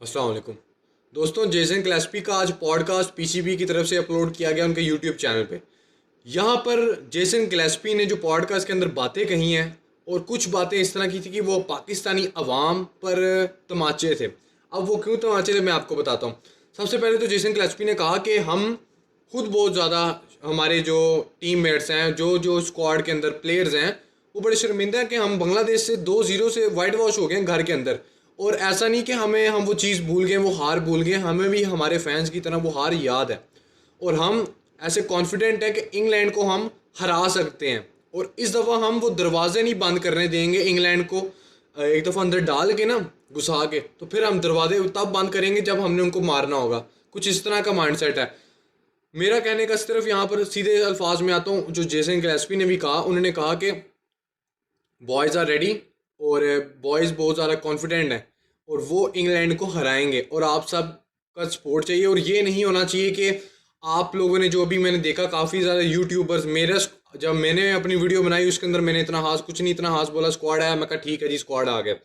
अस्सलाम वालेकुम दोस्तों। जेसन क्लेस्पी का आज पॉडकास्ट पीसीबी की तरफ से अपलोड किया गया उनके यूट्यूब चैनल पे। यहाँ पर जेसन क्लेस्पी ने जो पॉडकास्ट के अंदर बातें कही हैं और कुछ बातें इस तरह की थी कि वो पाकिस्तानी अवाम पर तमाचे थे। अब वो क्यों तमाचे थे मैं आपको बताता हूँ। सबसे पहले तो जेसन क्लेस्पी ने कहा कि हम खुद बहुत ज़्यादा, हमारे जो टीम मेट्स हैं, जो जो स्क्वाड के अंदर प्लेयर्स हैं, वो बड़े शर्मिंदा हैं कि हम बांग्लादेश से 2-0 से वाइट वॉश हो गए हैं घर के अंदर। और ऐसा नहीं कि हम वो चीज़ भूल गए, वो हार भूल गए, हमें भी हमारे फैंस की तरह वो हार याद है। और हम ऐसे कॉन्फिडेंट हैं कि इंग्लैंड को हम हरा सकते हैं। और इस दफ़ा हम वो दरवाजे नहीं बंद करने देंगे इंग्लैंड को। एक दफ़ा अंदर डाल के ना, घुसा के, तो फिर हम दरवाजे तब बंद करेंगे जब हमने उनको मारना होगा। कुछ इस तरह का माइंडसेट है मेरा। कहने का सिर्फ यहाँ पर सीधे अल्फाज में आता हूँ, जो जेसन क्लेस्पी ने भी कहा, उन्होंने कहा कि बॉयज़ आर रेडी और बॉयज़ बहुत ज़्यादा कॉन्फिडेंट हैं और वो इंग्लैंड को हराएंगे और आप सब का सपोर्ट चाहिए। और ये नहीं होना चाहिए कि आप लोगों ने, जो भी मैंने देखा काफ़ी ज़्यादा यूट्यूबर्स, मेरा जब मैंने अपनी वीडियो बनाई उसके अंदर मैंने इतना हास कुछ नहीं, इतना हास बोला स्क्वाड आया, मैं कहा ठीक है जी स्क्वाड आ गया।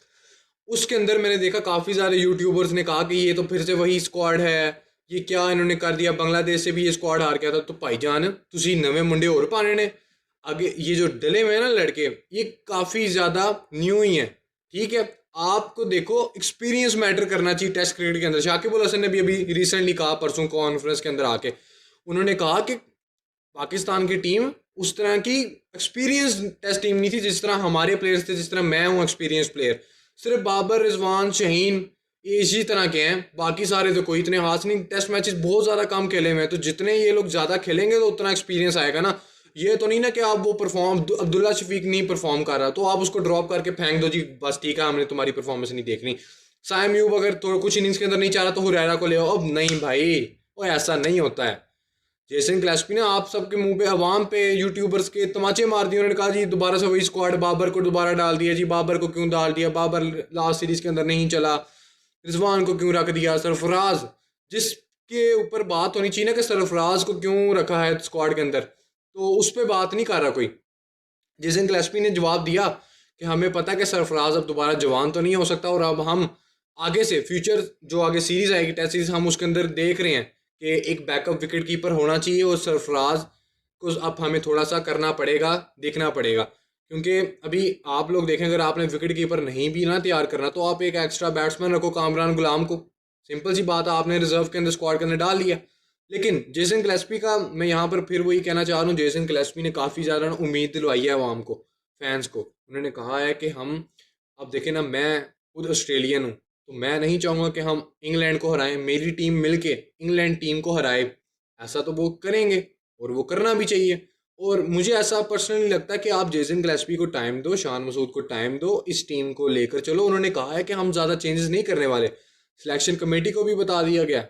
उसके अंदर मैंने देखा काफ़ी सारे यूट्यूबर्स ने कहा कि ये तो फिर से वही स्क्वाड है, ये क्या इन्होंने कर दिया, बांग्लादेश से भी ये स्क्वाड हार गया था। तो भाईजान तुसी नवे मुंडे और पाने ने आगे, ये जो डले हुए हैं ना लड़के, ये काफ़ी ज़्यादा न्यू ही हैं। ठीक है, आपको देखो एक्सपीरियंस मैटर करना चाहिए टेस्ट क्रिकेट के अंदर। शाकिब अल हसन ने भी अभी रिसेंटली कहा, परसों कॉन्फ्रेंस के अंदर आके उन्होंने कहा कि पाकिस्तान की टीम उस तरह की एक्सपीरियंस टेस्ट टीम नहीं थी जिस तरह हमारे प्लेयर्स थे, जिस तरह मैं हूँ एक्सपीरियंस प्लेयर। सिर्फ बाबर, रिजवान, शहीन ये इसी तरह के हैं, बाकी सारे तो कोई इतने हाथ नहीं। टेस्ट मैचेस बहुत ज़्यादा कम खेले हुए हैं, तो जितने ये लोग ज़्यादा खेलेंगे तो उतना एक्सपीरियंस आएगा ना। ये तो नहीं ना कि आप वो परफॉर्म, अब्दुल्ला शफीक नहीं परफॉर्म कर रहा तो आप उसको ड्रॉप करके फेंक दो जी, बस ठीक है हमने तुम्हारी परफॉर्मेंस नहीं देखनी। साइम यूब अगर तो कुछ इनिंग्स के अंदर नहीं चाह रहा तो हुरैरा को ले आओ। अब नहीं भाई, वो ऐसा नहीं होता है। जेसन क्लेस्पी ने आप सबके मुंह पे, अवाम पे, यूट्यूबर्स के तमाचे मार दिए। उन्होंने कहा जी दोबारा से वही स्क्वाड, बाबर को दोबारा डाल दिया जी, बाबर को क्यों डाल दिया, बाबर लास्ट सीरीज के अंदर नहीं चला, रिजवान को क्यों रख दिया, सरफराज जिसके ऊपर बात होनी चाहिए ना कि सरफराज को क्यों रखा है स्क्वाड के अंदर, तो उस पर बात नहीं कर रहा कोई। जेसन क्लेस्पी ने जवाब दिया कि हमें पता है कि सरफराज अब दोबारा जवान तो नहीं हो सकता और अब हम आगे से फ्यूचर जो आगे सीरीज आएगी, टेस्ट सीरीज, हम उसके अंदर देख रहे हैं कि एक बैकअप विकेट कीपर होना चाहिए और सरफराज को अब हमें थोड़ा सा करना पड़ेगा, देखना पड़ेगा। क्योंकि अभी आप लोग देखें, अगर आपने विकेट कीपर नहीं भी ना तैयार करना तो आप एक एक्स्ट्रा बैट्समैन रखो, कामरान गुलाम को। सिंपल सी बात है, आपने रिजर्व के अंदर स्क्वाड के अंदर डाल लिया। लेकिन जेसन क्लेस्पी का मैं यहाँ पर फिर वही कहना चाह रहा हूँ, जेसन क्लेस्पी ने काफ़ी ज़्यादा उम्मीद दिलवाई है आवाम को, फैंस को। उन्होंने कहा है कि हम, अब देखें ना, मैं खुद ऑस्ट्रेलियन हूँ तो मैं नहीं चाहूँगा कि हम इंग्लैंड को हराएं, मेरी टीम मिलके इंग्लैंड टीम को हराए। ऐसा तो वो करेंगे और वो करना भी चाहिए। और मुझे ऐसा पर्सनली लगता है कि आप जेसन क्लेस्पी को टाइम दो, शान मसूद को टाइम दो, इस टीम को लेकर चलो। उन्होंने कहा है कि हम ज़्यादा चेंजेस नहीं करने वाले। सिलेक्शन कमेटी को भी बता दिया गया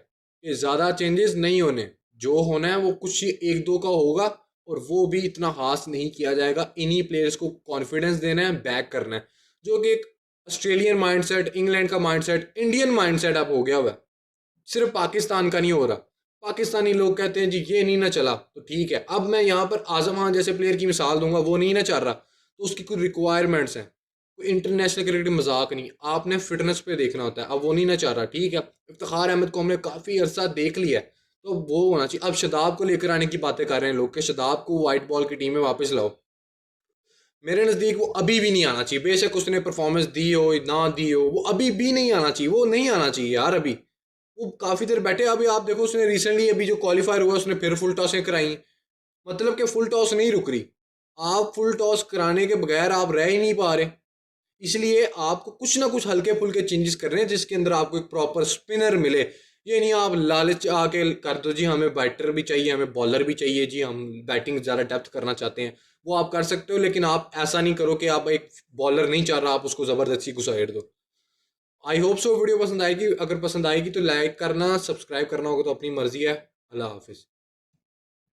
कि ज़्यादा चेंजेस नहीं होने, जो होना है वो कुछ एक दो का होगा और वो भी इतना खास नहीं किया जाएगा। इन्हीं प्लेयर्स को कॉन्फिडेंस देना है, बैक करना है, जो कि एक ऑस्ट्रेलियन माइंडसेट, इंग्लैंड का माइंडसेट, इंडियन माइंडसेट अब हो गया हुआ है। सिर्फ पाकिस्तान का नहीं हो रहा। पाकिस्तानी लोग कहते हैं जी ये नहीं ना चला तो ठीक है। अब मैं यहाँ पर आजम खान जैसे प्लेयर की मिसाल दूंगा, वो नहीं ना चल रहा तो उसकी कुछ रिक्वायरमेंट्स हैं। कोई इंटरनेशनल क्रिकेट मजाक नहीं, आपने फिटनेस पे देखना होता है। अब वो नहीं ना चाह रहा, ठीक है। इफ्तिखार अहमद को हमने काफ़ी अरसा देख लिया है तो वो होना चाहिए। अब शदाब को लेकर आने की बातें कर रहे हैं लोग कि शदाब को वाइट बॉल की टीम में वापस लाओ। मेरे नज़दीक वो अभी भी नहीं आना चाहिए। बेशक उसने परफॉर्मेंस दी हो ना दी हो, वो अभी भी नहीं आना चाहिए। वो नहीं आना चाहिए यार अभी। वो काफ़ी देर बैठे, अभी आप देखो उसने रिसेंटली अभी जो क्वालिफायर हुआ उसने फिर फुल टॉसें कराई। मतलब कि फुल टॉस नहीं रुक रही। आप फुल टॉस कराने के बगैर आप रह ही नहीं पा रहे। इसलिए आपको कुछ ना कुछ हल्के फुल्के चेंजेस करने हैं जिसके अंदर आपको एक प्रॉपर स्पिनर मिले। ये नहीं आप लालच आके कर दो जी हमें बैटर भी चाहिए, हमें बॉलर भी चाहिए जी, हम बैटिंग ज़्यादा डेप्थ करना चाहते हैं। वो आप कर सकते हो, लेकिन आप ऐसा नहीं करो कि आप एक बॉलर नहीं चाह रहा आप उसको ज़बरदस्ती घुसाएड़ दो। आई होप सो वीडियो पसंद आएगी। अगर पसंद आएगी तो लाइक करना, सब्सक्राइब करना होगा तो अपनी मर्जी है। अल्लाह हाफिज़।